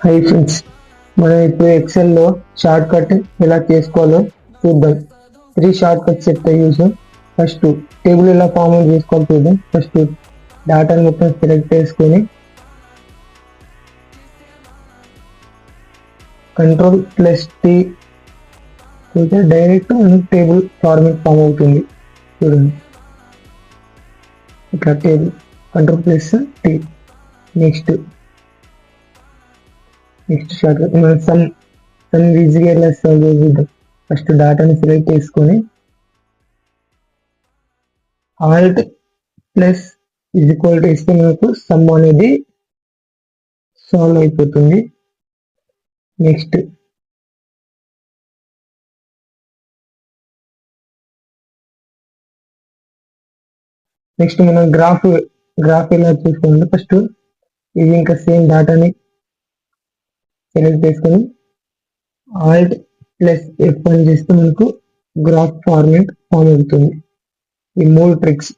Hi friends, మనం ఇప్పుడు ఎక్సెల్లో short cut ఎలా చేసుకోవాలో చూద్దాం. 3 షార్ట్ కట్స్ చెప్తాయి చూసాం. ఫస్ట్ టేబుల్ ఎలా ఫామ్ అవుట్ చేసుకోవాలి చూద్దాం. ఫస్ట్ డేటాను మొత్తం సెలెక్ట్ చేసుకొని Ctrl+T అయితే డైరెక్ట్ మనకు టేబుల్ ఫార్మేట్ ఫామ్ అవుతుంది. చూడండి ఇట్లా table Ctrl+T. Next short cut మనం సమ్ ఈజీగా ఎలా సాల్వ్ చేద్దాం. ఫస్ట్ డేటాని సెలెక్ట్ చేసుకొని Alt+ ఇస్తే మనకు సమ్ అనేది సాల్వ్ అయిపోతుంది. నెక్స్ట్ మనం గ్రాఫ్ ఎలా చూసుకోవాలి. ఫస్ట్ ఇది ఇంకా సేమ్ డేటాని సెలెక్ట్ చేసుకొని Alt+F1 చేస్తే మనకు గ్రాఫ్ ఫార్మేట్ ఫామ్ అవుతుంది. ఈ 3 ట్రిక్స్